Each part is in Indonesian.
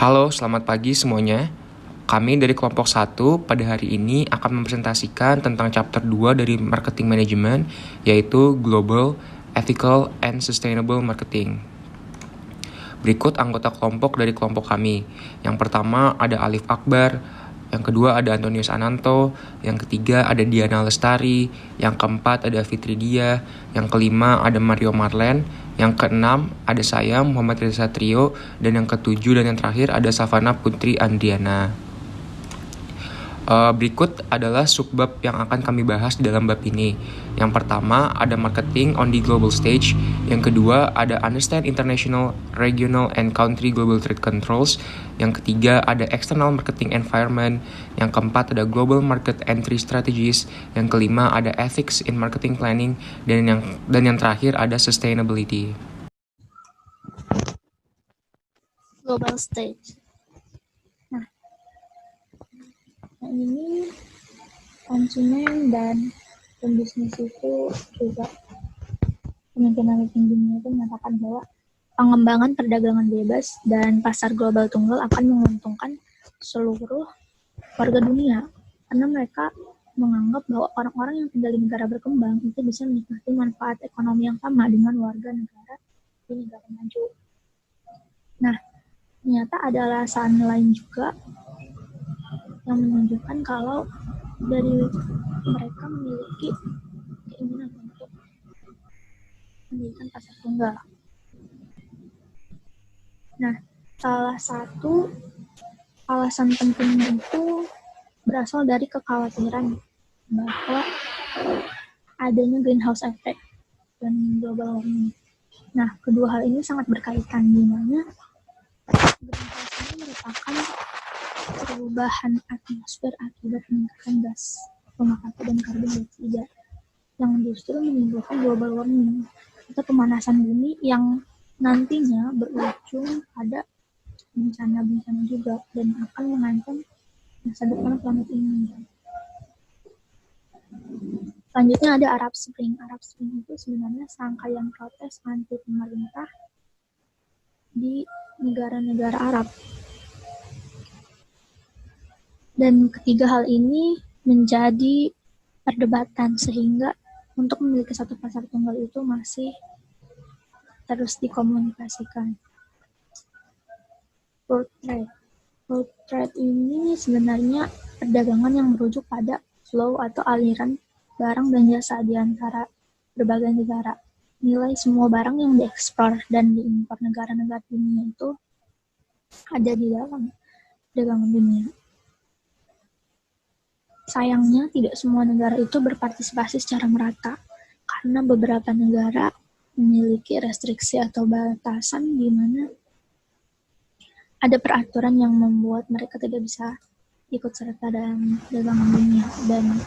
Halo, selamat pagi semuanya. Kami dari kelompok 1 pada hari ini akan mempresentasikan tentang chapter 2 dari Marketing Management, yaitu Global, Ethical, and Sustainable Marketing. Berikut anggota kelompok dari kelompok kami. Yang pertama ada Alif Akbar, yang kedua ada Antonius Ananto, yang ketiga ada Diana Lestari, yang keempat ada Fitri Dia, yang kelima ada Mario Marlen, yang keenam ada saya Muhammad Reza Trio, dan yang ketujuh dan yang terakhir ada Savana Putri Andriana. Berikut adalah subbab yang akan kami bahas di dalam bab ini. Yang pertama ada marketing on the global stage. Yang kedua ada understand international, regional, and country global trade controls. Yang ketiga ada external marketing environment. Yang keempat ada global market entry strategies. Yang kelima ada ethics in marketing planning. Dan yang terakhir ada sustainability. Global stage. Nah ini konsumen dan pembisnis itu juga pemimpinan dunia itu menyatakan bahwa pengembangan perdagangan bebas dan pasar global tunggal akan menguntungkan seluruh warga dunia karena mereka menganggap bahwa orang-orang yang tinggal di negara berkembang itu bisa menikmati manfaat ekonomi yang sama dengan warga negara di negara maju. Nah, ternyata ada alasan lain juga yang menunjukkan kalau dari mereka memiliki keinginan untuk mendirikan pasar tunggal. Nah, salah satu alasan pentingnya itu berasal dari kekhawatiran bahwa adanya greenhouse effect dan global warming. Nah, kedua hal ini sangat berkaitan, di mana greenhouse ini merupakan perubahan atmosfer akibat peningkatan gas rumah kaca dan karbon dioksida yang justru menimbulkan global warming atau pemanasan bumi yang nantinya berujung pada bencana-bencana juga dan akan mengancam masa depan planet ini. Selanjutnya ada Arab Spring. Arab Spring itu sebenarnya serangkaian protes anti pemerintah di negara-negara Arab. Dan ketiga hal ini menjadi perdebatan sehingga untuk memiliki satu pasar tunggal itu masih terus dikomunikasikan. World Trade. World Trade ini sebenarnya perdagangan yang merujuk pada flow atau aliran barang dan jasa di antara berbagai negara. Nilai semua barang yang diekspor dan diimpor negara-negara dunia itu ada di dalam perdagangan dunia. Sayangnya, tidak semua negara itu berpartisipasi secara merata, karena beberapa negara memiliki restriksi atau batasan di mana ada peraturan yang membuat mereka tidak bisa ikut serta dalam perdagangan dunia. Dan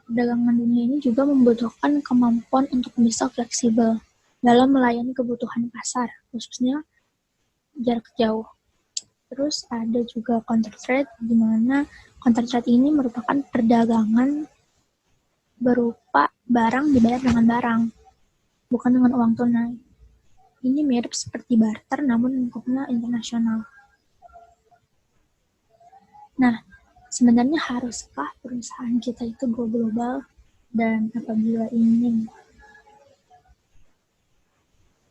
perdagangan dunia ini juga membutuhkan kemampuan untuk bisa fleksibel dalam melayani kebutuhan pasar, khususnya jarak jauh. Terus ada juga counter trade, di mana counter trade ini merupakan perdagangan berupa barang dibayar dengan barang, bukan dengan uang tunai. Ini mirip seperti barter, namun lingkupnya internasional. Nah, sebenarnya haruskah perusahaan kita itu go global? Dan apabila ingin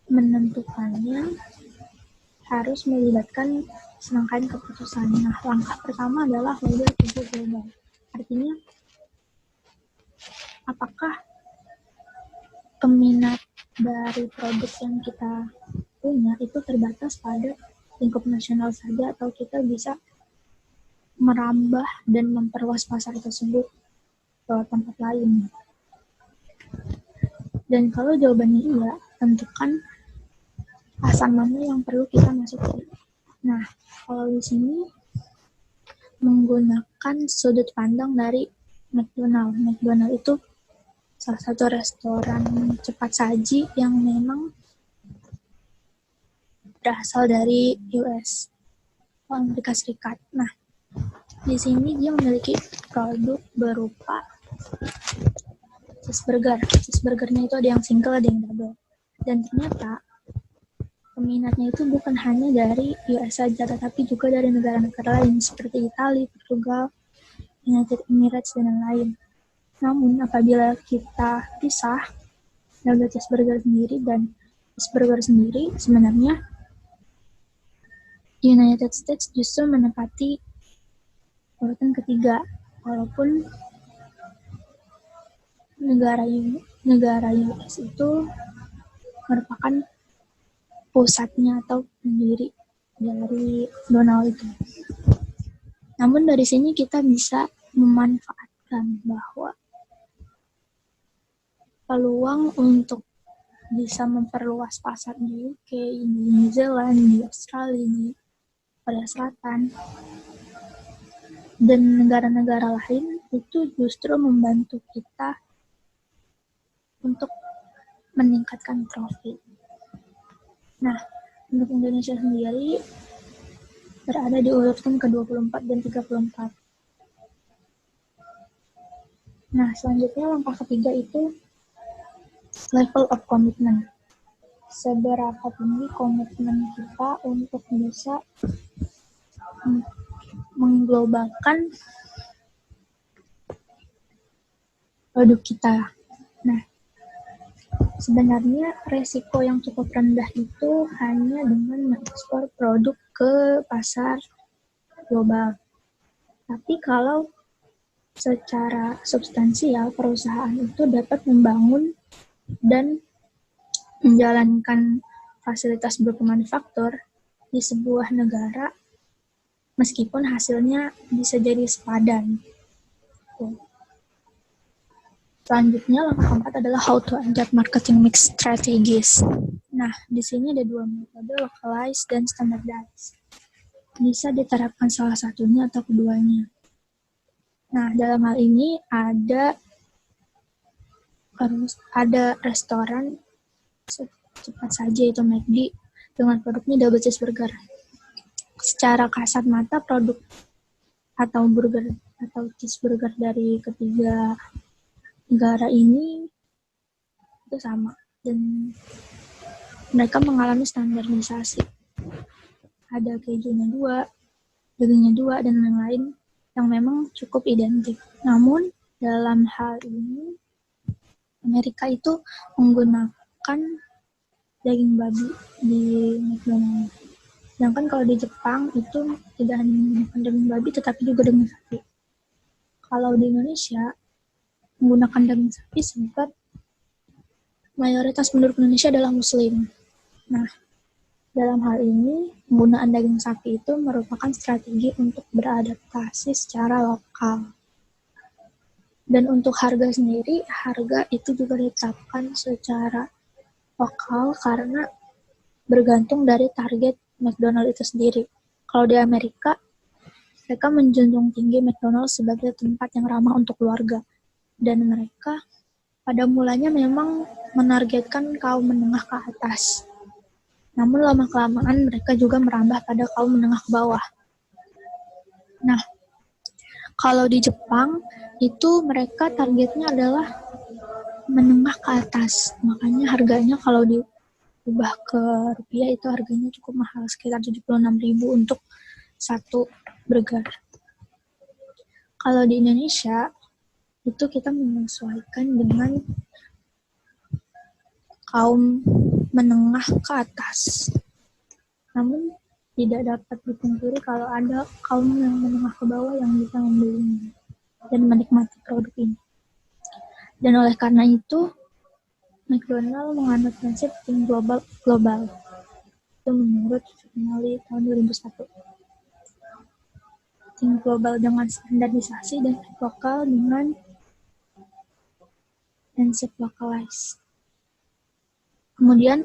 menentukannya, harus melibatkan serangkaian keputusan. Nah, langkah pertama adalah whether to go global. Artinya, apakah peminat dari produk yang kita punya itu terbatas pada lingkup nasional saja, atau kita bisa merambah dan memperluas pasar tersebut ke tempat lain. Dan kalau jawabannya iya, tentukan pasar mana yang perlu kita masuki. Nah, kalau di sini menggunakan sudut pandang dari McDonald. McDonald itu salah satu restoran cepat saji yang memang berasal dari US, Amerika Serikat. Nah, di sini dia memiliki produk berupa cheeseburger. Cheeseburgernya itu ada yang single, ada yang double. Dan ternyata peminatnya itu bukan hanya dari US saja, tetapi juga dari negara-negara lain seperti Italia, Portugal, United Emirates, dan lain-lain. Namun apabila kita pisah double cheeseburger sendiri dan cheeseburger sendiri, sebenarnya United States justru menempati urutan ketiga, walaupun negara US itu merupakan pusatnya atau pendiri dari Donald itu. Namun dari sini kita bisa memanfaatkan bahwa peluang untuk bisa memperluas pasar di UK, di New Zealand, di Australia, di Korea Selatan, dan negara-negara lain itu justru membantu kita untuk meningkatkan profit. Nah, untuk Indonesia sendiri berada di urutan ke-24 dan 34. Nah, selanjutnya langkah ketiga itu level of commitment. Seberapa tinggi komitmen kita untuk bisa mengglobalkan produk kita. Nah, sebenarnya resiko yang cukup rendah itu hanya dengan mengekspor produk ke pasar global. Tapi kalau secara substansial perusahaan itu dapat membangun dan menjalankan fasilitas bermanufaktur di sebuah negara meskipun hasilnya bisa jadi sepadan. Selanjutnya, langkah keempat adalah how to adapt marketing mix strategies. Nah, di sini ada dua metode, localize dan standardize. Bisa diterapkan salah satunya atau keduanya. Nah, dalam hal ini ada restoran cepat saja itu McD dengan produknya double cheeseburger. Secara kasat mata produk atau burger atau cheeseburger dari ketiga negara ini itu sama dan mereka mengalami standarisasi. Ada kejunya 2, dagingnya 2, dan lain-lain yang memang cukup identik. Namun dalam hal ini Amerika itu menggunakan daging babi di McDonald's. Sedangkan kalau di Jepang itu tidak hanya menggunakan daging babi tetapi juga daging sapi. Kalau di Indonesia menggunakan daging sapi sebab mayoritas penduduk Indonesia adalah Muslim. Nah, dalam hal ini penggunaan daging sapi itu merupakan strategi untuk beradaptasi secara lokal. Dan untuk harga sendiri, harga itu juga ditetapkan secara lokal karena bergantung dari target McDonald itu sendiri. Kalau di Amerika, mereka menjunjung tinggi McDonald sebagai tempat yang ramah untuk keluarga. Dan mereka pada mulanya memang menargetkan kaum menengah ke atas. Namun lama-kelamaan mereka juga merambah pada kaum menengah ke bawah. Nah, kalau di Jepang, itu mereka targetnya adalah menengah ke atas. Makanya harganya kalau diubah ke rupiah itu harganya cukup mahal, sekitar 76.000 untuk satu burger. Kalau di Indonesia, itu kita menyesuaikan dengan kaum menengah ke atas. Namun tidak dapat dipungkiri kalau ada kaum yang menengah ke bawah yang bisa membelinya dan menikmati produk ini. Dan oleh karena itu, McDonald menganut prinsip think global. Itu menurut Finali tahun 2001. Think global dengan standarisasi dan lokal dengan prinsip localize. Kemudian,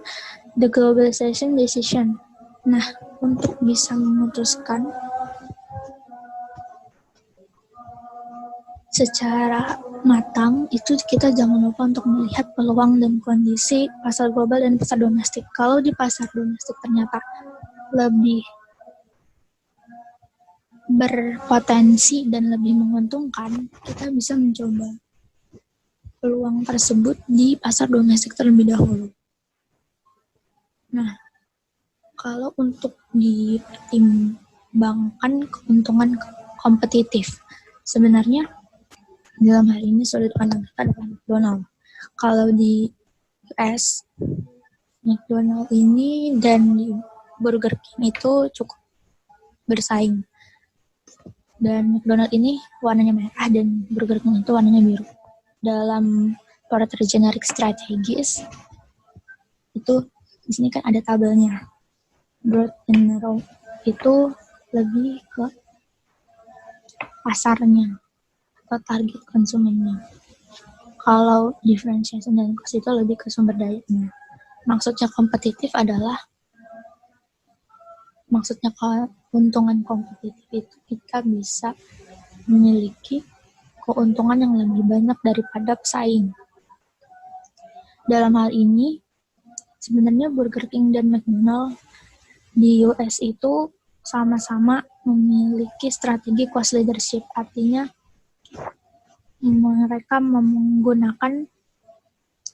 the globalization decision. Nah, untuk bisa memutuskan secara matang, itu kita jangan lupa untuk melihat peluang dan kondisi pasar global dan pasar domestik. Kalau di pasar domestik ternyata lebih berpotensi dan lebih menguntungkan, kita bisa mencoba peluang tersebut di pasar domestik terlebih dahulu. Nah, Kalau untuk dipertimbangkan keuntungan kompetitif, sebenarnya dalam hal ini sudut pandang kita dengan McDonald. Kalau di US, McDonald ini dan di Burger King itu cukup bersaing. Dan McDonald ini warnanya merah dan Burger King itu warnanya biru. Dalam Porter Generic Strategies itu di sini kan ada tabelnya. Broad and narrow itu lebih ke pasarnya atau target konsumennya. Kalau differentiation dan cost itu lebih ke sumber dayanya. Maksudnya kompetitif adalah keuntungan kompetitif itu kita bisa memiliki keuntungan yang lebih banyak daripada pesaing. Dalam hal ini, sebenarnya Burger King dan McDonald di US itu sama-sama memiliki strategi cost leadership, artinya mereka menggunakan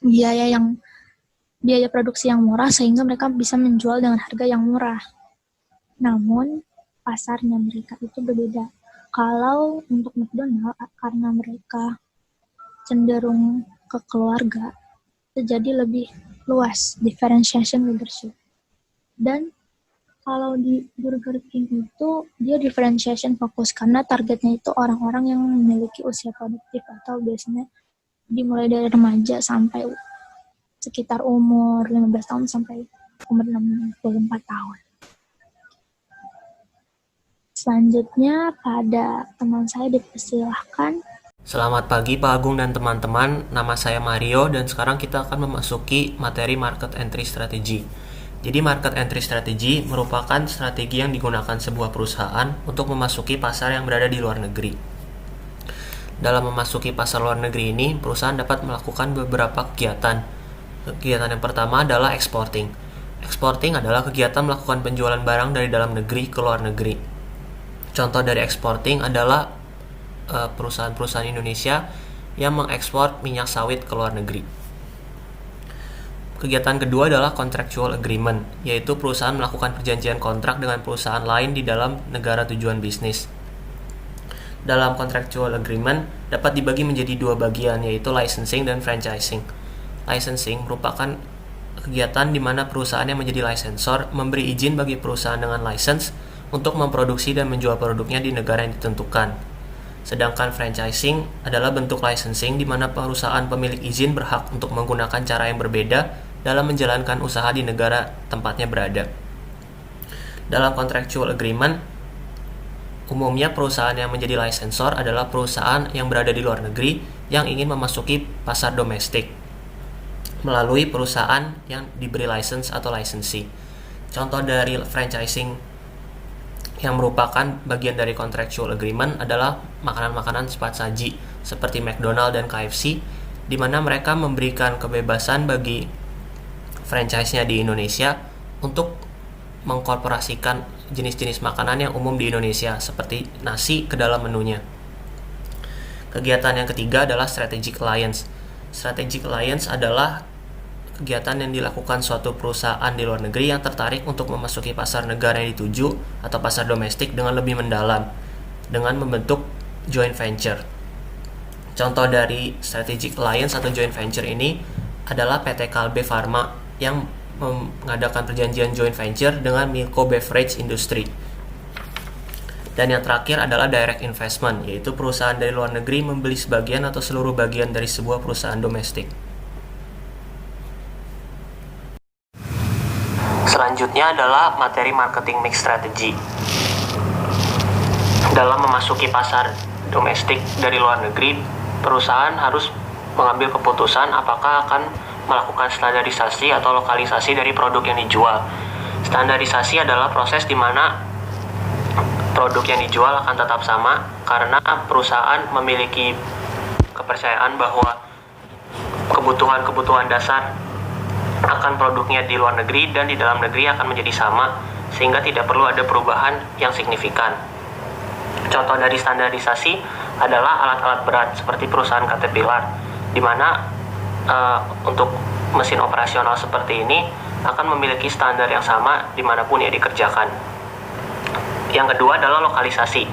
biaya produksi yang murah sehingga mereka bisa menjual dengan harga yang murah. Namun pasarnya mereka itu berbeda. Kalau untuk McDonald, karena mereka cenderung ke keluarga, jadi lebih luas differentiation leadership. Dan kalau di Burger King itu dia differentiation fokus karena targetnya itu orang-orang yang memiliki usia produktif atau biasanya dimulai dari remaja sampai sekitar umur 15 tahun sampai umur 64 tahun. Selanjutnya pada teman saya dipersilahkan. Selamat pagi Pak Agung dan teman-teman, nama saya Mario dan sekarang kita akan memasuki materi Market Entry Strategy. Jadi Market Entry Strategy merupakan strategi yang digunakan sebuah perusahaan untuk memasuki pasar yang berada di luar negeri. Dalam memasuki pasar luar negeri ini, perusahaan dapat melakukan beberapa kegiatan. Kegiatan yang pertama adalah exporting. Exporting adalah kegiatan melakukan penjualan barang dari dalam negeri ke luar negeri. Contoh dari exporting adalah perusahaan-perusahaan Indonesia yang mengekspor minyak sawit ke luar negeri. Kegiatan kedua adalah contractual agreement, yaitu perusahaan melakukan perjanjian kontrak dengan perusahaan lain di dalam negara tujuan bisnis. Dalam contractual agreement dapat dibagi menjadi dua bagian, yaitu licensing dan franchising. Licensing merupakan kegiatan di mana perusahaan yang menjadi licensor memberi izin bagi perusahaan dengan license untuk memproduksi dan menjual produknya di negara yang ditentukan. Sedangkan franchising adalah bentuk licensing di mana perusahaan pemilik izin berhak untuk menggunakan cara yang berbeda dalam menjalankan usaha di negara tempatnya berada. Dalam contractual agreement, umumnya perusahaan yang menjadi licensor adalah perusahaan yang berada di luar negeri yang ingin memasuki pasar domestik melalui perusahaan yang diberi license atau licensee. Contoh dari franchising yang merupakan bagian dari contractual agreement adalah makanan-makanan cepat saji seperti McDonald dan KFC, di mana mereka memberikan kebebasan bagi franchise-nya di Indonesia untuk mengkorporasikan jenis-jenis makanan yang umum di Indonesia seperti nasi ke dalam menunya. Kegiatan yang ketiga adalah strategic alliance. Strategic alliance adalah kegiatan yang dilakukan suatu perusahaan di luar negeri yang tertarik untuk memasuki pasar negara yang dituju atau pasar domestik dengan lebih mendalam dengan membentuk joint venture. Contoh dari strategic alliance atau joint venture ini adalah PT Kalbe Pharma yang mengadakan perjanjian joint venture dengan Milko Beverage Industry. Dan yang terakhir adalah direct investment, yaitu perusahaan dari luar negeri membeli sebagian atau seluruh bagian dari sebuah perusahaan domestik. Selanjutnya adalah materi marketing mix strategy. Dalam memasuki pasar domestik dari luar negeri, perusahaan harus mengambil keputusan apakah akan melakukan standarisasi atau lokalisasi dari produk yang dijual. Standarisasi adalah proses di mana produk yang dijual akan tetap sama karena perusahaan memiliki kepercayaan bahwa kebutuhan-kebutuhan dasar akan produknya di luar negeri dan di dalam negeri akan menjadi sama sehingga tidak perlu ada perubahan yang signifikan. Contoh dari standarisasi adalah alat-alat berat seperti perusahaan Caterpillar, di mana untuk mesin operasional seperti ini akan memiliki standar yang sama dimanapun ia dikerjakan. Yang kedua adalah lokalisasi.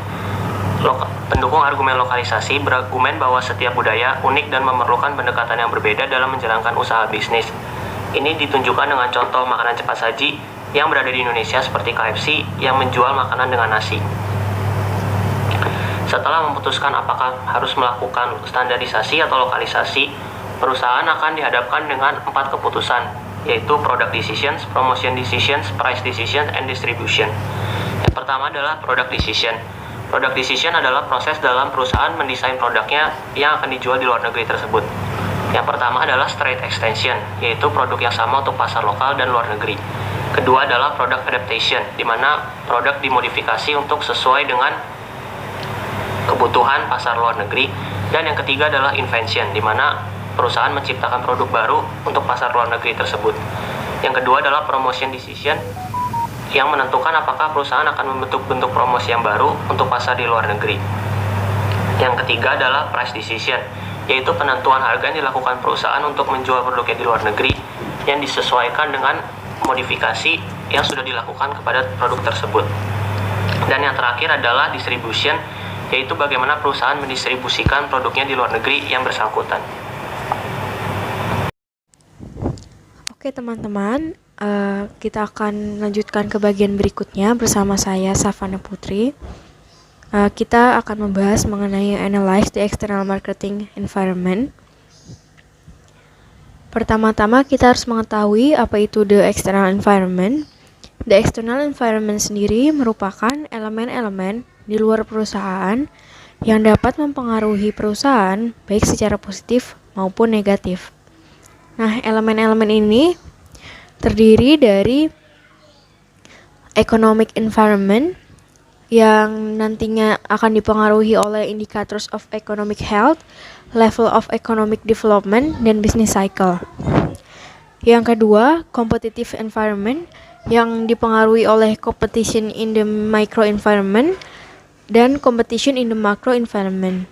Pendukung argumen lokalisasi berargumen bahwa setiap budaya unik dan memerlukan pendekatan yang berbeda dalam menjalankan usaha bisnis. Ini ditunjukkan dengan contoh makanan cepat saji yang berada di Indonesia seperti KFC yang menjual makanan dengan nasi. Setelah memutuskan apakah harus melakukan standarisasi atau lokalisasi, perusahaan akan dihadapkan dengan 4 keputusan, yaitu product decisions, promotion decisions, price decisions, and distribution. Yang pertama adalah product decision. Product decision adalah proses dalam perusahaan mendesain produknya yang akan dijual di luar negeri tersebut. Yang pertama adalah straight extension, yaitu produk yang sama untuk pasar lokal dan luar negeri. Kedua adalah product adaptation, di mana produk dimodifikasi untuk sesuai dengan kebutuhan pasar luar negeri. Dan yang ketiga adalah invention, di mana perusahaan menciptakan produk baru untuk pasar luar negeri tersebut. Yang kedua adalah promotion decision, yang menentukan apakah perusahaan akan membentuk bentuk promosi yang baru untuk pasar di luar negeri. Yang ketiga adalah price decision, yaitu penentuan harga yang dilakukan perusahaan untuk menjual produknya di luar negeri yang disesuaikan dengan modifikasi yang sudah dilakukan kepada produk tersebut. Dan yang terakhir adalah distribution, yaitu bagaimana perusahaan mendistribusikan produknya di luar negeri yang bersangkutan. Oke teman-teman, kita akan lanjutkan ke bagian berikutnya bersama saya Savana Putri. Kita akan membahas mengenai analyze the external marketing environment. Pertama-tama kita harus mengetahui apa itu the external environment. The external environment sendiri merupakan elemen-elemen di luar perusahaan yang dapat mempengaruhi perusahaan baik secara positif maupun negatif. Nah, elemen-elemen ini terdiri dari economic environment yang nantinya akan dipengaruhi oleh indicators of economic health, level of economic development, dan business cycle. Yang kedua, competitive environment yang dipengaruhi oleh competition in the micro environment dan competition in the macro environment.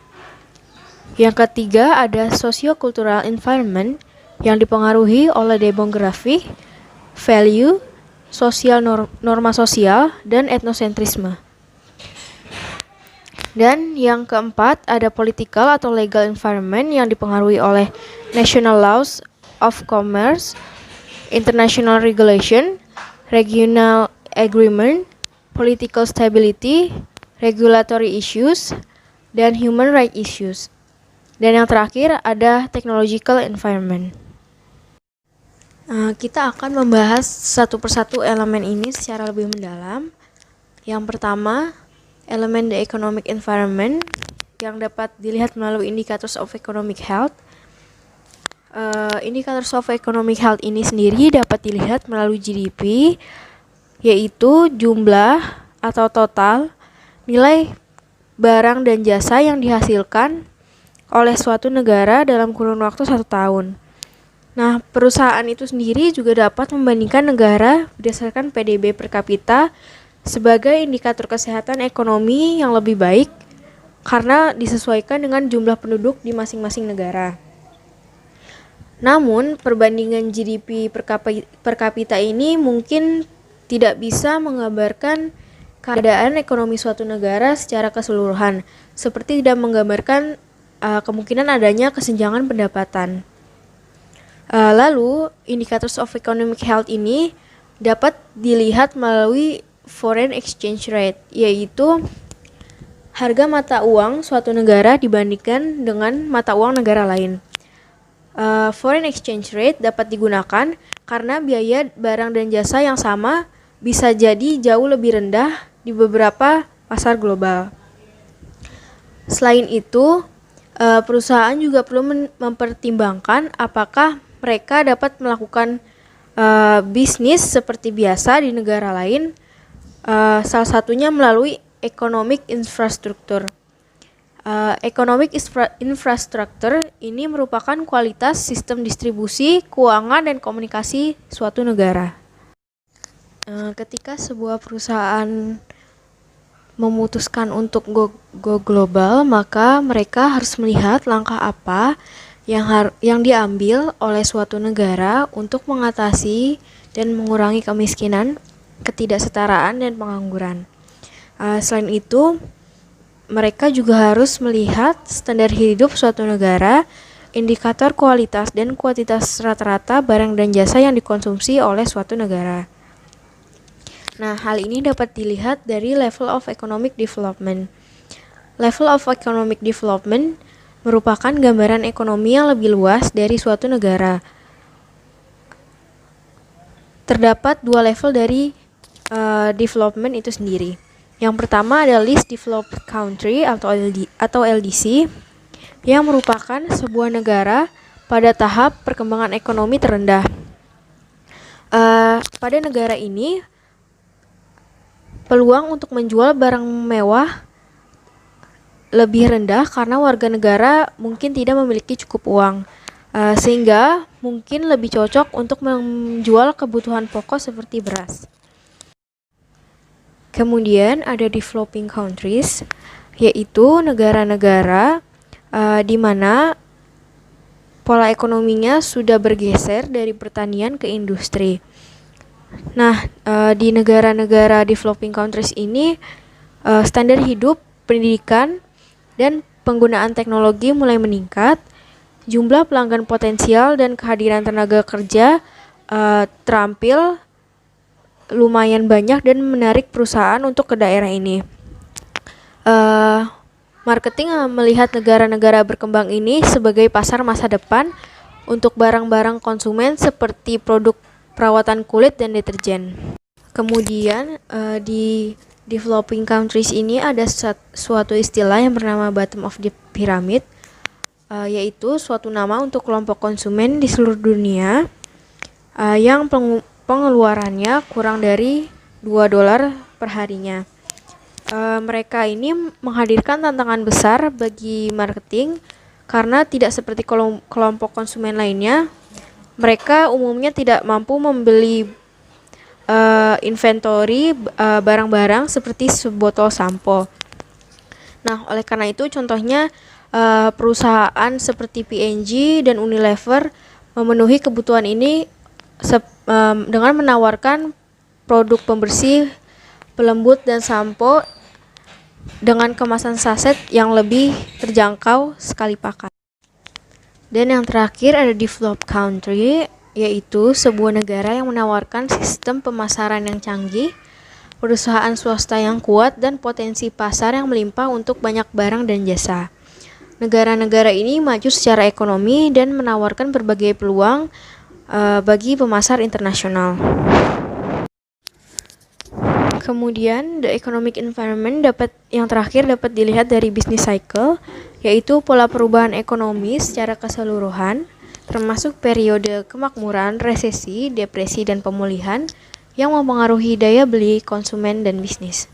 Yang ketiga ada socio-cultural environment yang dipengaruhi oleh demografi, value, sosial norma sosial, dan etnosentrisme. Dan yang keempat ada political atau legal environment yang dipengaruhi oleh national laws of commerce, international regulation, regional agreement, political stability, regulatory issues, dan human rights issues. Dan yang terakhir ada technological environment. Kita akan membahas satu persatu elemen ini secara lebih mendalam. Yang pertama, elemen the economic environment yang dapat dilihat melalui indicators of economic health. Indicators of economic health ini sendiri dapat dilihat melalui GDP, yaitu jumlah atau total nilai barang dan jasa yang dihasilkan oleh suatu negara dalam kurun waktu 1 tahun. Nah, perusahaan itu sendiri juga dapat membandingkan negara berdasarkan PDB per kapita sebagai indikator kesehatan ekonomi yang lebih baik karena disesuaikan dengan jumlah penduduk di masing-masing negara. Namun, perbandingan GDP per kapita ini mungkin tidak bisa menggambarkan keadaan ekonomi suatu negara secara keseluruhan, seperti tidak menggambarkan kemungkinan adanya kesenjangan pendapatan. Lalu, indicators of economic health ini dapat dilihat melalui foreign exchange rate, yaitu harga mata uang suatu negara dibandingkan dengan mata uang negara lain. Foreign exchange rate dapat digunakan karena biaya barang dan jasa yang sama bisa jadi jauh lebih rendah di beberapa pasar global. Selain itu, perusahaan juga perlu mempertimbangkan apakah mereka dapat melakukan bisnis seperti biasa di negara lain, salah satunya melalui economic infrastructure. Economic infrastructure ini merupakan kualitas sistem distribusi, keuangan, dan komunikasi suatu negara. Ketika sebuah perusahaan memutuskan untuk go global, maka mereka harus melihat langkah apa yang diambil oleh suatu negara untuk mengatasi dan mengurangi kemiskinan, ketidaksetaraan, dan pengangguran. Selain itu, mereka juga harus melihat standar hidup suatu negara, indikator kualitas dan kuantitas rata-rata barang dan jasa yang dikonsumsi oleh suatu negara. Nah, hal ini dapat dilihat dari level of economic development. Level of economic development merupakan gambaran ekonomi yang lebih luas dari suatu negara. Terdapat dua level dari development itu sendiri. Yang pertama adalah Least Developed Country atau LDC, yang merupakan sebuah negara pada tahap perkembangan ekonomi terendah. Pada negara ini, peluang untuk menjual barang mewah lebih rendah karena warga negara mungkin tidak memiliki cukup uang, sehingga mungkin lebih cocok untuk menjual kebutuhan pokok seperti beras. Kemudian ada developing countries, yaitu negara-negara di mana pola ekonominya sudah bergeser dari pertanian ke industri. Nah, di negara-negara developing countries ini, standar hidup, pendidikan, dan penggunaan teknologi mulai meningkat, jumlah pelanggan potensial dan kehadiran tenaga kerja terampil lumayan banyak dan menarik perusahaan untuk ke daerah ini. Marketing melihat negara-negara berkembang ini sebagai pasar masa depan untuk barang-barang konsumen seperti produk perawatan kulit dan deterjen. Kemudian di developing countries ini ada suatu istilah yang bernama bottom of the pyramid, yaitu suatu nama untuk kelompok konsumen di seluruh dunia yang pengeluarannya kurang dari $2 per harinya. Mereka ini menghadirkan tantangan besar bagi marketing karena tidak seperti kelompok konsumen lainnya, mereka umumnya tidak mampu membeli inventory barang-barang seperti sebotol sampo. Nah, oleh karena itu contohnya perusahaan seperti P&G dan Unilever memenuhi kebutuhan ini dengan menawarkan produk pembersih, pelembut, dan sampo dengan kemasan saset yang lebih terjangkau sekali pakai. Dan yang terakhir ada developed country, yaitu sebuah negara yang menawarkan sistem pemasaran yang canggih, perusahaan swasta yang kuat, dan potensi pasar yang melimpah untuk banyak barang dan jasa. Negara-negara ini maju secara ekonomi dan menawarkan berbagai peluang bagi pemasar internasional. Kemudian, the economic environment yang terakhir dapat dilihat dari business cycle, yaitu pola perubahan ekonomi secara keseluruhan, termasuk periode kemakmuran, resesi, depresi, dan pemulihan yang mempengaruhi daya beli konsumen dan bisnis.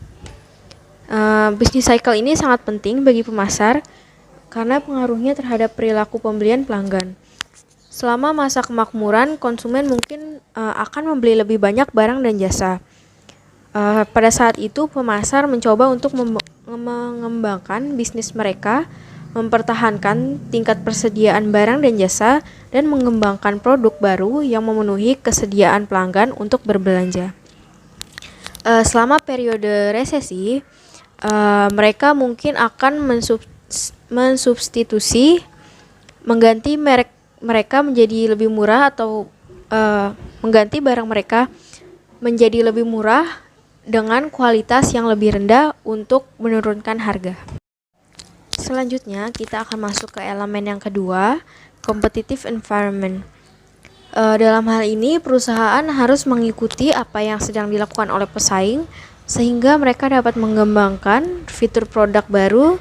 Business cycle ini sangat penting bagi pemasar karena pengaruhnya terhadap perilaku pembelian pelanggan. Selama masa kemakmuran, konsumen mungkin akan membeli lebih banyak barang dan jasa. Pada saat itu, pemasar mencoba untuk mengembangkan bisnis mereka, mempertahankan tingkat persediaan barang dan jasa, dan mengembangkan produk baru yang memenuhi kesediaan pelanggan untuk berbelanja. Selama periode resesi, mereka mungkin akan mensubstitusi, mengganti merek mereka menjadi lebih murah atau mengganti barang mereka menjadi lebih murah dengan kualitas yang lebih rendah untuk menurunkan harga. Selanjutnya, kita akan masuk ke elemen yang kedua, competitive environment. Dalam hal ini, perusahaan harus mengikuti apa yang sedang dilakukan oleh pesaing, sehingga mereka dapat mengembangkan fitur produk baru,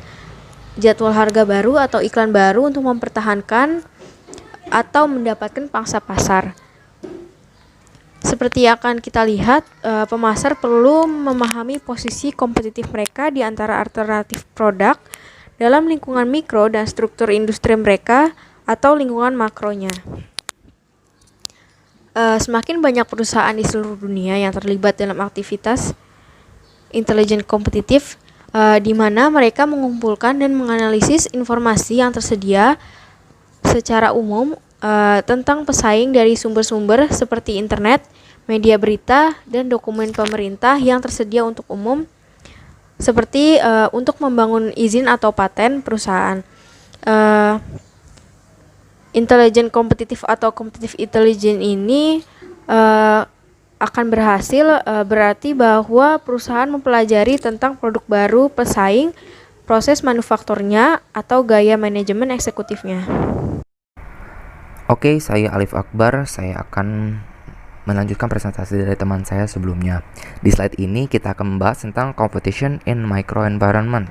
jadwal harga baru, atau iklan baru untuk mempertahankan atau mendapatkan pangsa pasar. Seperti yang akan kita lihat, pemasar perlu memahami posisi kompetitif mereka di antara alternatif produk dalam lingkungan mikro dan struktur industri mereka atau lingkungan makronya. Semakin banyak perusahaan di seluruh dunia yang terlibat dalam aktivitas intelijen kompetitif, di mana mereka mengumpulkan dan menganalisis informasi yang tersedia secara umum tentang pesaing dari sumber-sumber seperti internet, media berita, dan dokumen pemerintah yang tersedia untuk umum, seperti untuk membangun izin atau paten perusahaan. Intelligent kompetitif atau kompetitif intelligence ini akan berhasil berarti bahwa perusahaan mempelajari tentang produk baru pesaing, proses manufakturnya, atau gaya manajemen eksekutifnya. Oke, saya Alif Akbar. Saya akan melanjutkan presentasi dari teman saya sebelumnya. Di slide ini kita akan membahas tentang competition in microenvironment.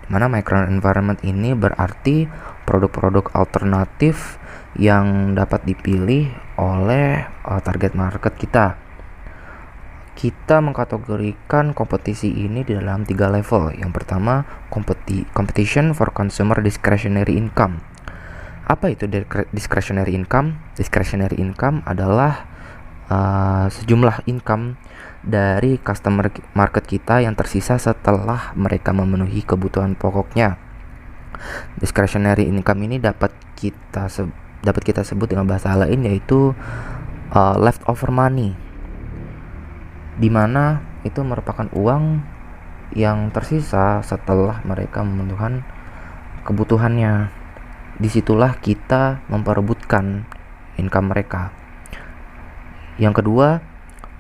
Di mana microenvironment ini berarti produk-produk alternatif yang dapat dipilih oleh target market kita. Kita mengkategorikan kompetisi ini di dalam 3 level. Yang pertama, competition for consumer discretionary income. Apa itu discretionary income? Discretionary income adalah sejumlah income dari customer market kita yang tersisa setelah mereka memenuhi kebutuhan pokoknya. Discretionary income ini dapat kita sebut dengan bahasa lain yaitu leftover money, di mana itu merupakan uang yang tersisa setelah mereka memenuhi kebutuhannya. Disitulah kita memperebutkan income mereka. Yang kedua,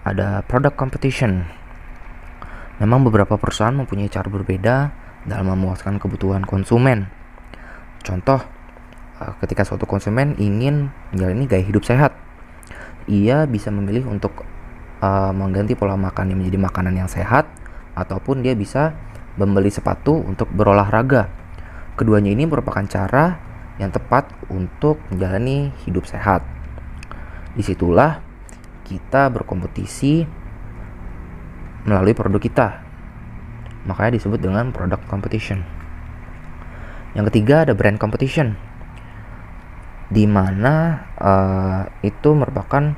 ada product competition. Memang beberapa perusahaan mempunyai cara berbeda dalam memuaskan kebutuhan konsumen. Contoh, ketika suatu konsumen ingin menjalani gaya hidup sehat, ia bisa memilih untuk mengganti pola makan yang menjadi makanan yang sehat, ataupun dia bisa membeli sepatu untuk berolahraga. Keduanya ini merupakan cara yang tepat untuk menjalani hidup sehat. Disitulah kita berkompetisi melalui produk kita, makanya disebut dengan product competition. Yang ketiga ada brand competition, di mana itu merupakan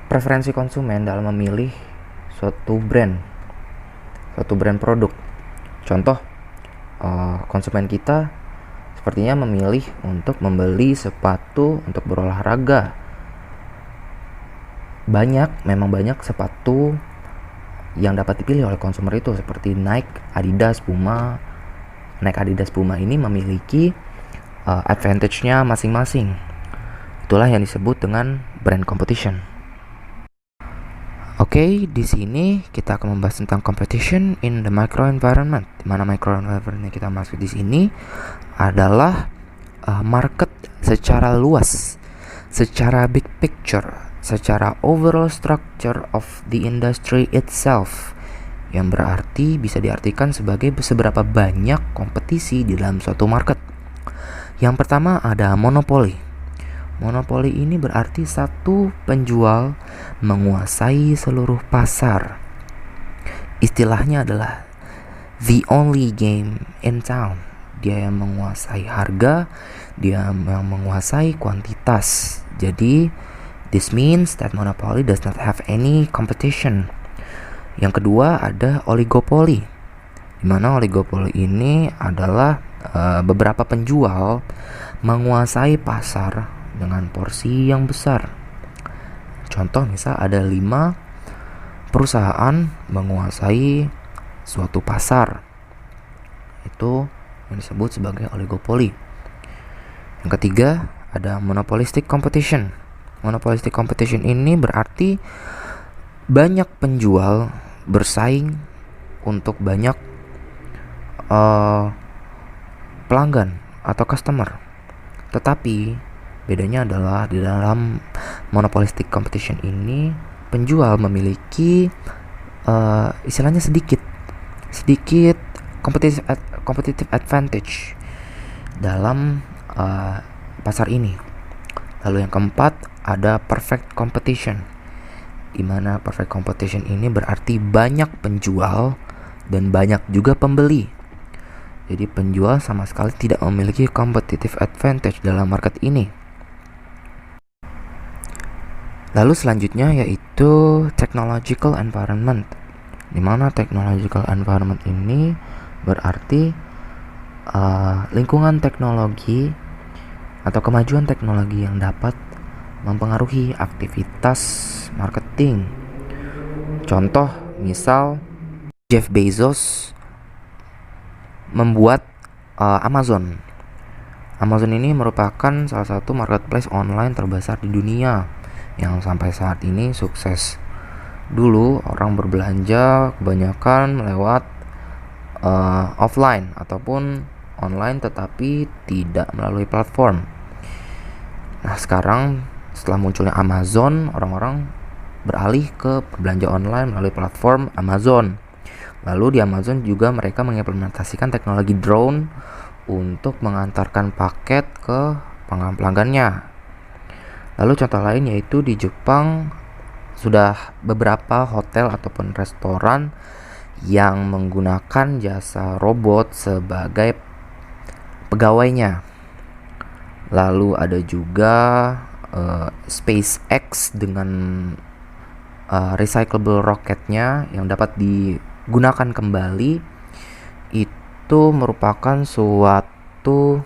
preferensi konsumen dalam memilih suatu brand produk. Contoh, konsumen kita sepertinya memilih untuk membeli sepatu untuk berolahraga. Memang banyak sepatu yang dapat dipilih oleh konsumer itu, seperti Nike, Adidas, Puma. Nike, Adidas, Puma ini memiliki advantage-nya masing-masing. Itulah yang disebut dengan brand competition. Oke, di sini kita akan membahas tentang competition in the microenvironment. Di mana microenvironment yang kita maksud di sini adalah market secara luas, secara big picture, secara overall structure of the industry itself, yang berarti bisa diartikan sebagai seberapa banyak kompetisi di dalam suatu market. Yang pertama ada monopoli. Monopoli ini berarti satu penjual menguasai seluruh pasar. Istilahnya adalah the only game in town. Dia yang menguasai harga, dia yang menguasai kuantitas. Jadi this means that monopoly does not have any competition. Yang kedua ada oligopoli, di mana oligopoli ini adalah beberapa penjual menguasai pasar dengan porsi yang besar. Contoh, misal ada 5 perusahaan menguasai suatu pasar. Itu yang disebut sebagai oligopoli. Yang ketiga ada monopolistic competition. Monopolistic competition ini berarti banyak penjual bersaing untuk banyak pelanggan atau customer. Tetapi bedanya adalah di dalam monopolistic competition ini penjual memiliki istilahnya sedikit competitive advantage dalam pasar ini. Lalu yang keempat ada perfect competition, di mana perfect competition ini berarti banyak penjual dan banyak juga pembeli. Jadi penjual sama sekali tidak memiliki competitive advantage dalam market ini. Lalu selanjutnya yaitu technological environment, di mana technological environment ini berarti lingkungan teknologi atau kemajuan teknologi yang dapat mempengaruhi aktivitas marketing. Contoh, misal Jeff Bezos membuat Amazon. Amazon ini merupakan salah satu marketplace online terbesar di dunia yang sampai saat ini sukses. Dulu orang berbelanja kebanyakan lewat offline ataupun online, tetapi tidak melalui platform. Nah, sekarang setelah munculnya Amazon, orang-orang beralih ke belanja online melalui platform Amazon. Lalu di Amazon juga mereka mengimplementasikan teknologi drone untuk mengantarkan paket ke pelanggannya. Lalu contoh lain yaitu di Jepang sudah beberapa hotel ataupun restoran yang menggunakan jasa robot sebagai pegawainya. Lalu ada juga SpaceX dengan recyclable rocketnya yang dapat digunakan kembali. Itu merupakan suatu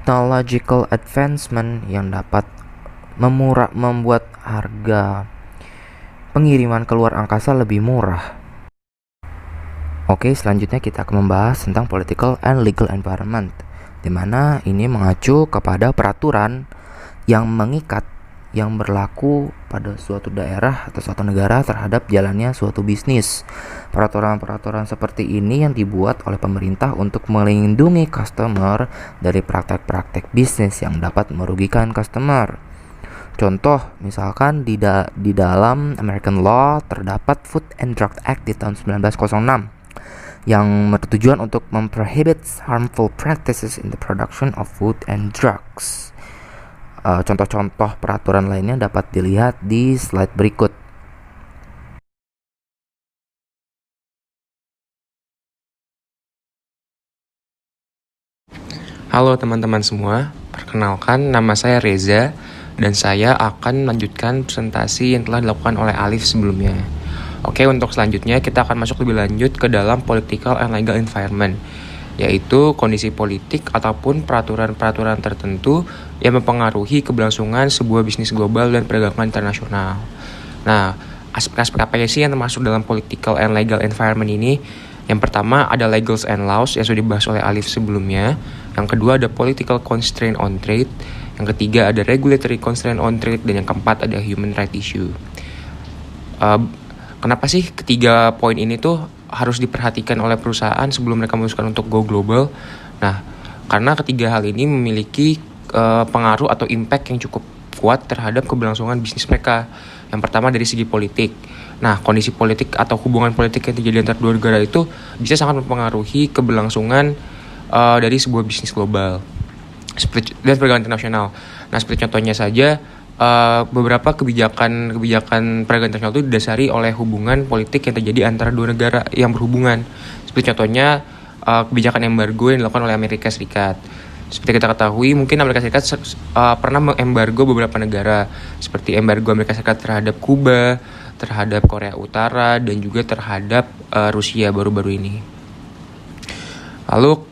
technological advancement yang dapat membuat harga pengiriman keluar angkasa lebih murah. Oke, selanjutnya kita akan membahas tentang political and legal environment, di mana ini mengacu kepada peraturan yang mengikat yang berlaku pada suatu daerah atau suatu negara terhadap jalannya suatu bisnis. Peraturan-peraturan seperti ini yang dibuat oleh pemerintah untuk melindungi customer dari praktek-praktek bisnis yang dapat merugikan customer. Contoh, misalkan di dalam American Law terdapat Food and Drug Act di tahun 1906 yang bertujuan untuk memprohibit harmful practices in the production of food and drugs. Contoh-contoh peraturan lainnya dapat dilihat di slide berikut. Halo teman-teman semua, perkenalkan nama saya Reza dan saya akan melanjutkan presentasi yang telah dilakukan oleh Alif sebelumnya. Oke, untuk selanjutnya kita akan masuk lebih lanjut ke dalam political and legal environment, yaitu kondisi politik ataupun peraturan-peraturan tertentu yang mempengaruhi keberlangsungan sebuah bisnis global dan perdagangan internasional. Nah, aspek-aspek apa sih yang termasuk dalam political and legal environment ini? Yang pertama ada legals and laws yang sudah dibahas oleh Alif sebelumnya. Yang kedua ada political constraint on trade. Yang ketiga ada regulatory constraint on trade. Dan yang keempat ada human right issue. Kenapa sih ketiga poin ini tuh harus diperhatikan oleh perusahaan sebelum mereka memutuskan untuk go global? Nah, karena ketiga hal ini memiliki pengaruh atau impact yang cukup kuat terhadap keberlangsungan bisnis mereka. Yang pertama dari segi politik. Nah, kondisi politik atau hubungan politik yang terjadi antara dua negara itu bisa sangat mempengaruhi keberlangsungan dari sebuah bisnis global dan perdagangan internasional. Nah, seperti contohnya saja, beberapa kebijakan perdagangan internasional itu didasari oleh hubungan politik yang terjadi antara dua negara yang berhubungan. Seperti contohnya kebijakan embargo yang dilakukan oleh Amerika Serikat. Seperti kita ketahui, mungkin Amerika Serikat pernah mengembargo beberapa negara, seperti embargo Amerika Serikat terhadap Kuba, terhadap Korea Utara, dan juga terhadap Rusia baru-baru ini. Lalu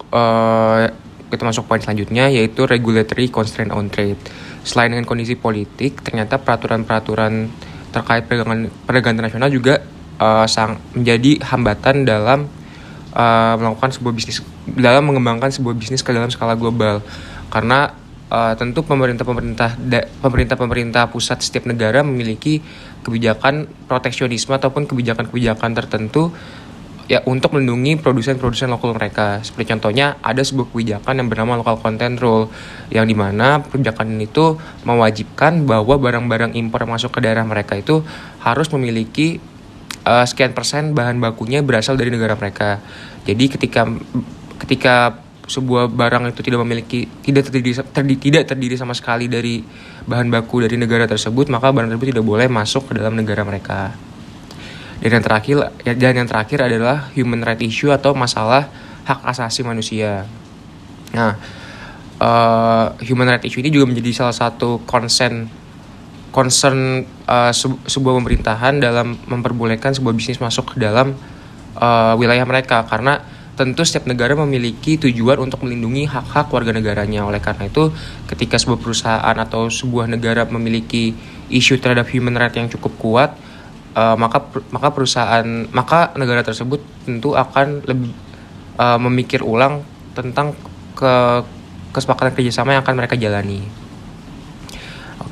kita masuk poin selanjutnya, yaitu regulatory constraint on trade. Selain dengan kondisi politik, ternyata peraturan-peraturan terkait perdagangan internasional juga menjadi hambatan dalam melakukan sebuah bisnis, dalam mengembangkan sebuah bisnis ke dalam skala global. Karena tentu pemerintah pusat setiap negara memiliki kebijakan proteksionisme ataupun kebijakan-kebijakan tertentu ya untuk melindungi produsen-produsen lokal mereka. Seperti contohnya ada sebuah kebijakan yang bernama local content rule, yang dimana kebijakan itu mewajibkan bahwa barang-barang impor yang masuk ke daerah mereka itu harus memiliki sekian persen bahan bakunya berasal dari negara mereka. Jadi ketika sebuah barang itu tidak terdiri sama sekali dari bahan baku dari negara tersebut, maka barang tersebut tidak boleh masuk ke dalam negara mereka. Dan yang terakhir adalah human right issue atau masalah hak asasi manusia. Nah, human right issue ini juga menjadi salah satu concern sebuah pemerintahan dalam memperbolehkan sebuah bisnis masuk ke dalam wilayah mereka, karena tentu setiap negara memiliki tujuan untuk melindungi hak-hak warga negaranya. Oleh karena itu, ketika sebuah perusahaan atau sebuah negara memiliki isu terhadap human right yang cukup kuat, maka negara tersebut tentu akan lebih memikir ulang tentang kesepakatan kerjasama yang akan mereka jalani.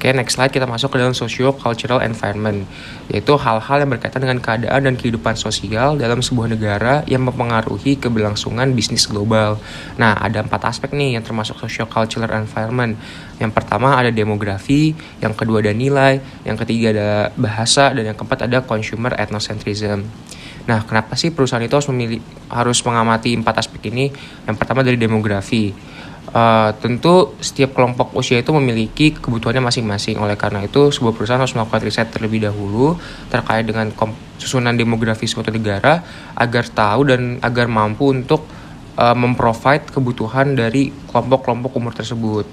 Oke, next slide, kita masuk ke dalam socio-cultural environment, yaitu hal-hal yang berkaitan dengan keadaan dan kehidupan sosial dalam sebuah negara yang mempengaruhi keberlangsungan bisnis global. Nah, ada 4 aspek nih yang termasuk socio-cultural environment. Yang pertama ada demografi, yang kedua ada nilai, yang ketiga ada bahasa, dan yang keempat ada consumer ethnocentrism. Nah, kenapa sih perusahaan itu harus mengamati 4 aspek ini? Yang pertama dari demografi. Tentu setiap kelompok usia itu memiliki kebutuhannya masing-masing. Oleh karena itu, sebuah perusahaan harus melakukan riset terlebih dahulu terkait dengan susunan demografi suatu negara agar tahu dan agar mampu untuk memprovide kebutuhan dari kelompok-kelompok umur tersebut.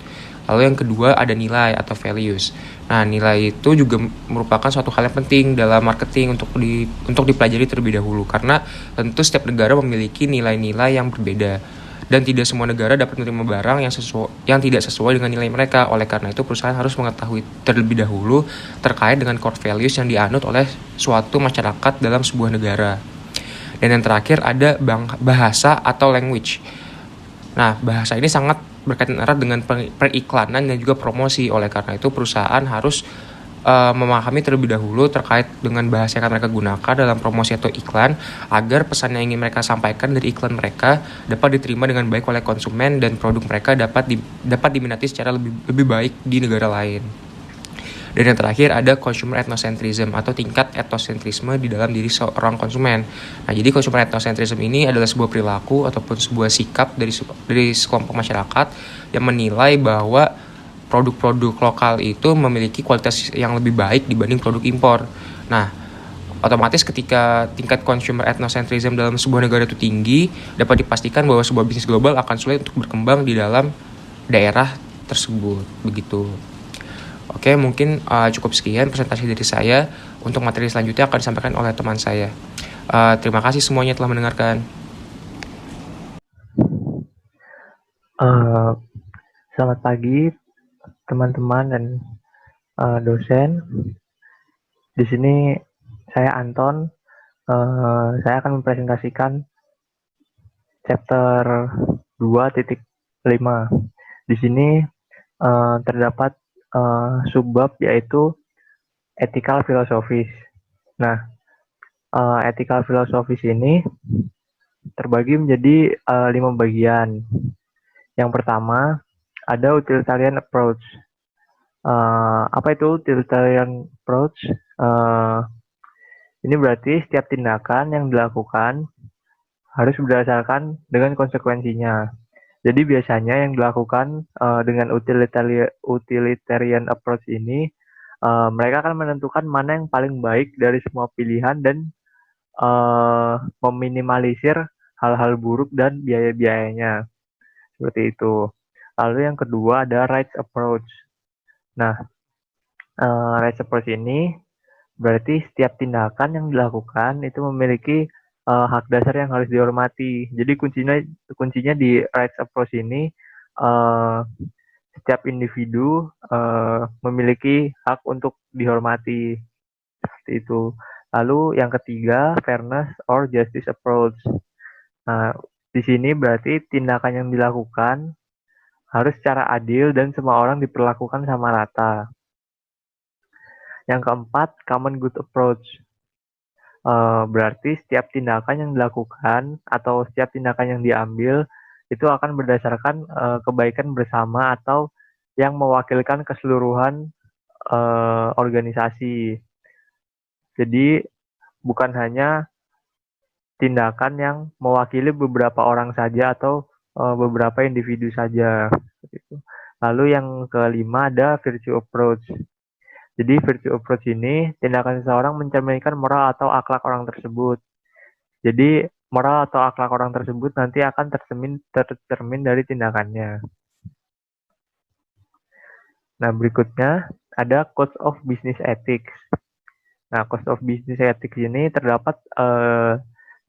Lalu yang kedua ada nilai atau values. Nah, nilai itu juga merupakan suatu hal yang penting dalam marketing untuk dipelajari terlebih dahulu, karena tentu setiap negara memiliki nilai-nilai yang berbeda dan tidak semua negara dapat menerima barang yang tidak sesuai dengan nilai mereka. Oleh karena itu, perusahaan harus mengetahui terlebih dahulu terkait dengan core values yang dianut oleh suatu masyarakat dalam sebuah negara. Dan yang terakhir ada bahasa atau language. Nah, bahasa ini sangat berkaitan erat dengan periklanan dan juga promosi. Oleh karena itu, perusahaan harus memahami terlebih dahulu terkait dengan bahasa yang akan mereka gunakan dalam promosi atau iklan, agar pesan yang ingin mereka sampaikan dari iklan mereka dapat diterima dengan baik oleh konsumen dan produk mereka dapat diminati secara lebih baik di negara lain. Dan yang terakhir ada consumer ethnocentrism atau tingkat etnosentrisme di dalam diri seorang konsumen. Nah, jadi consumer ethnocentrism ini adalah sebuah perilaku ataupun sebuah sikap dari sekelompok masyarakat yang menilai bahwa produk-produk lokal itu memiliki kualitas yang lebih baik dibanding produk impor. Nah, otomatis ketika tingkat consumer ethnocentrism dalam sebuah negara itu tinggi, dapat dipastikan bahwa sebuah bisnis global akan sulit untuk berkembang di dalam daerah tersebut. Begitu. Oke, mungkin cukup sekian presentasi dari saya. Untuk materi selanjutnya akan disampaikan oleh teman saya. Terima kasih semuanya telah mendengarkan. Selamat pagi teman-teman dan dosen. Di sini saya Anton. Saya akan mempresentasikan chapter 2.5. Di sini terdapat subbab yaitu ethical philosophies. Nah, ethical philosophies ini terbagi menjadi 5 bagian. Yang pertama ada utilitarian approach. Apa itu utilitarian approach? Ini berarti setiap tindakan yang dilakukan harus berdasarkan dengan konsekuensinya. Jadi biasanya yang dilakukan dengan utilitarian approach ini, mereka akan menentukan mana yang paling baik dari semua pilihan dan meminimalisir hal-hal buruk dan biaya-biayanya. Seperti itu. Lalu yang kedua ada rights approach. Nah, rights approach ini berarti setiap tindakan yang dilakukan itu memiliki hak dasar yang harus dihormati. Jadi kuncinya di rights approach ini, setiap individu memiliki hak untuk dihormati. Seperti itu. Lalu yang ketiga, fairness or justice approach. Nah, di sini berarti tindakan yang dilakukan harus secara adil dan semua orang diperlakukan sama rata. Yang keempat, common good approach. Berarti setiap tindakan yang dilakukan atau setiap tindakan yang diambil itu akan berdasarkan kebaikan bersama atau yang mewakilkan keseluruhan organisasi. Jadi bukan hanya tindakan yang mewakili beberapa orang saja atau beberapa individu saja. Lalu yang kelima ada virtue approach. Jadi virtue approach ini tindakan seseorang mencerminkan moral atau akhlak orang tersebut. Jadi moral atau akhlak orang tersebut nanti akan tercermin dari tindakannya. Nah, berikutnya ada code of business ethics. Nah, code of business ethics ini terdapat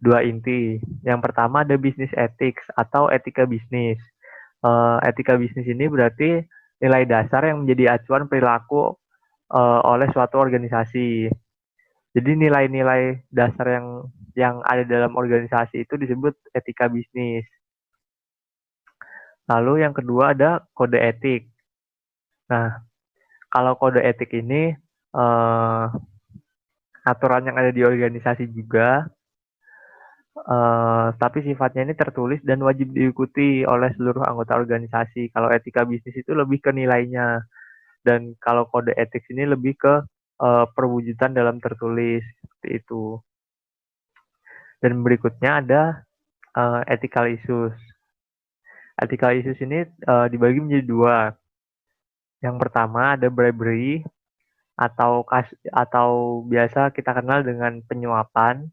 2 inti. Yang pertama ada business ethics atau etika bisnis. Etika bisnis ini berarti nilai dasar yang menjadi acuan perilaku oleh suatu organisasi. Jadi nilai-nilai dasar yang ada dalam organisasi itu disebut etika bisnis. Lalu yang kedua ada kode etik. Nah, kalau kode etik ini aturan yang ada di organisasi juga, tapi sifatnya ini tertulis dan wajib diikuti oleh seluruh anggota organisasi. Kalau etika bisnis itu lebih ke nilainya, dan kalau kode etik ini lebih ke perwujudan dalam tertulis seperti itu. Dan berikutnya ada ethical issues. Ethical issues ini dibagi menjadi dua. Yang pertama ada bribery atau biasa kita kenal dengan penyuapan.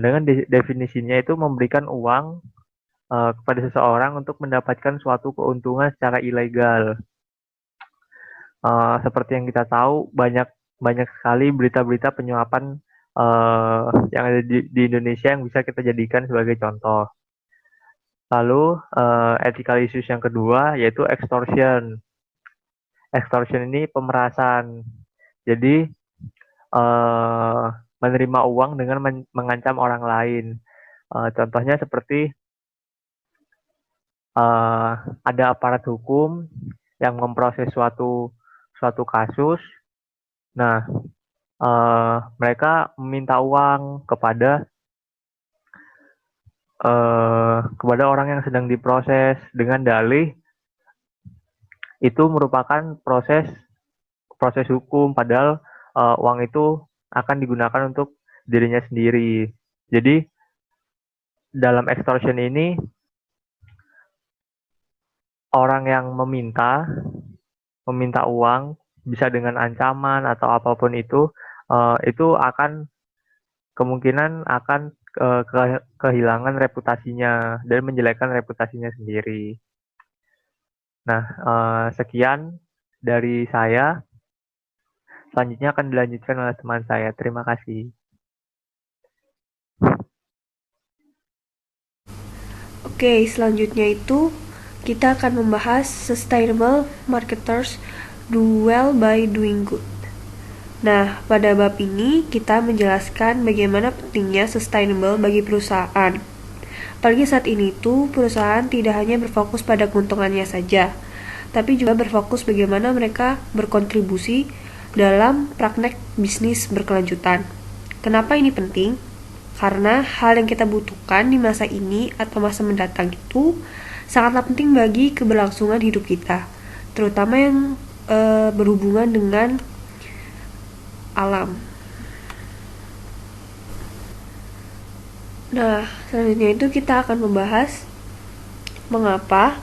Dengan definisinya itu memberikan uang kepada seseorang untuk mendapatkan suatu keuntungan secara ilegal. Seperti yang kita tahu, banyak sekali berita-berita penyuapan yang ada di Indonesia yang bisa kita jadikan sebagai contoh. Lalu ethical issues yang kedua yaitu extortion. Extortion ini pemerasan. Jadi menerima uang dengan mengancam orang lain. Contohnya seperti ada aparat hukum yang memproses suatu kasus. Nah, mereka meminta uang kepada orang yang sedang diproses dengan dalih itu merupakan proses hukum, padahal uang itu akan digunakan untuk dirinya sendiri. Jadi dalam extortion ini orang yang meminta uang bisa dengan ancaman atau apapun itu akan kemungkinan akan kehilangan reputasinya dan menjelekkan reputasinya sendiri. Nah, sekian dari saya. Selanjutnya akan dilanjutkan oleh teman saya. Terima kasih. Oke, selanjutnya itu kita akan membahas sustainable marketers do well by doing good. Nah, pada bab ini kita menjelaskan bagaimana pentingnya sustainable bagi perusahaan. Apalagi saat ini tuh perusahaan tidak hanya berfokus pada keuntungannya saja, tapi juga berfokus bagaimana mereka berkontribusi dalam praktek bisnis berkelanjutan. Kenapa ini penting? Karena hal yang kita butuhkan di masa ini atau masa mendatang itu sangatlah penting bagi keberlangsungan hidup kita, terutama yang berhubungan dengan alam. Nah, selanjutnya itu kita akan membahas mengapa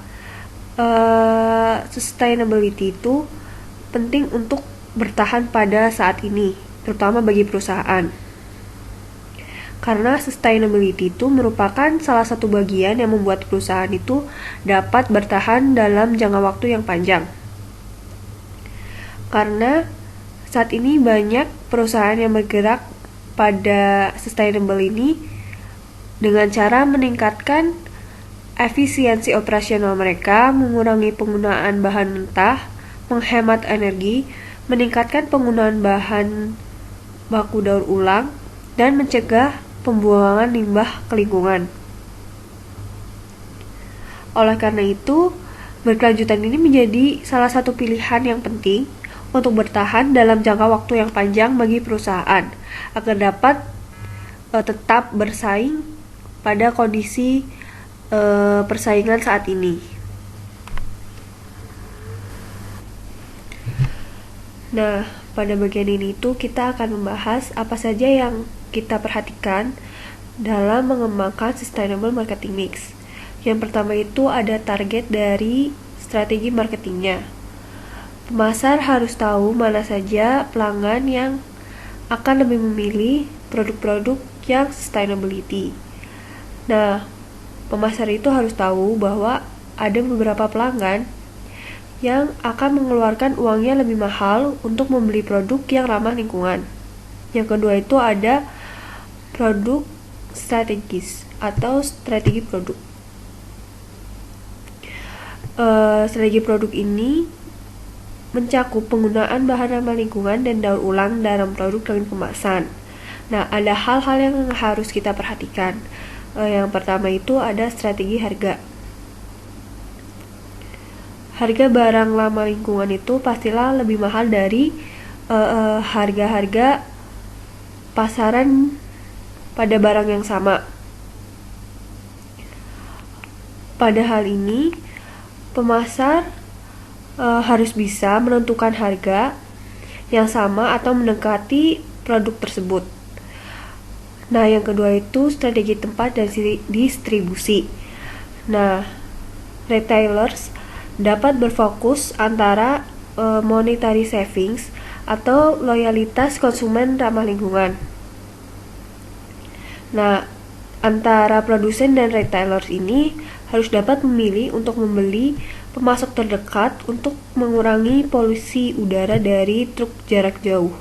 sustainability itu penting untuk bertahan pada saat ini, terutama bagi perusahaan. Karena sustainability itu merupakan salah satu bagian yang membuat perusahaan itu dapat bertahan dalam jangka waktu yang panjang. Karena saat ini banyak perusahaan yang bergerak pada sustainable ini dengan cara meningkatkan efisiensi operasional mereka, mengurangi penggunaan bahan mentah, menghemat energi, meningkatkan penggunaan bahan baku daur ulang, dan mencegah pembuangan limbah ke lingkungan. Oleh karena itu, berkelanjutan ini menjadi salah satu pilihan yang penting untuk bertahan dalam jangka waktu yang panjang bagi perusahaan agar dapat tetap bersaing pada kondisi persaingan saat ini. Nah, pada bagian ini tuh kita akan membahas apa saja yang kita perhatikan dalam mengembangkan sustainable marketing mix. Yang pertama itu ada target dari strategi marketingnya. Pemasar harus tahu mana saja pelanggan yang akan lebih memilih produk-produk yang sustainability. Nah, pemasar itu harus tahu bahwa ada beberapa pelanggan yang akan mengeluarkan uangnya lebih mahal untuk membeli produk yang ramah lingkungan. Yang kedua itu ada produk strategis atau strategi produk. Strategi produk ini mencakup penggunaan bahan ramah lingkungan dan daur ulang dalam produk dan kemasan. Nah, ada hal-hal yang harus kita perhatikan. Yang pertama itu ada strategi harga. Harga barang ramah lingkungan itu pastilah lebih mahal dari harga-harga pasaran pada barang yang sama. Pada hal ini, pemasar harus bisa menentukan harga yang sama atau mendekati produk tersebut. Nah, yang kedua itu strategi tempat dan distribusi. Nah, retailers dapat berfokus antara monetary savings atau loyalitas konsumen ramah lingkungan. Nah, antara produsen dan retailers ini harus dapat memilih untuk membeli pemasok terdekat untuk mengurangi polusi udara dari truk jarak jauh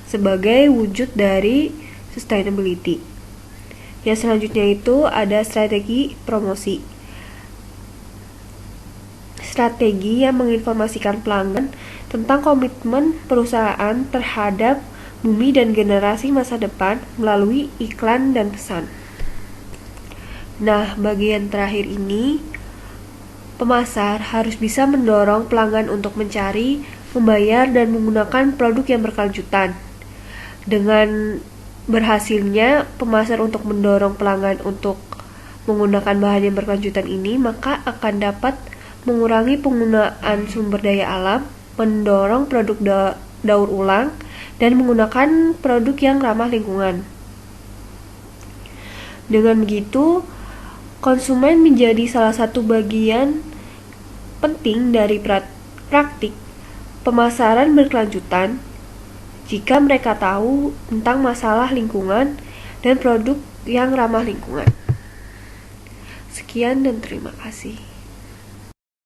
sebagai wujud dari sustainability. Yang selanjutnya itu ada strategi promosi. Strategi yang menginformasikan pelanggan tentang komitmen perusahaan terhadap bumi dan generasi masa depan melalui iklan dan pesan. Nah, bagian terakhir ini, pemasar harus bisa mendorong pelanggan untuk mencari, membayar, dan menggunakan produk yang berkelanjutan. Dengan berhasilnya pemasar untuk mendorong pelanggan untuk menggunakan bahan yang berkelanjutan ini, maka akan dapat mengurangi penggunaan sumber daya alam, mendorong produk daur ulang, dan menggunakan produk yang ramah lingkungan. Dengan begitu, konsumen menjadi salah satu bagian penting dari praktik pemasaran berkelanjutan jika mereka tahu tentang masalah lingkungan dan produk yang ramah lingkungan. Sekian dan terima kasih.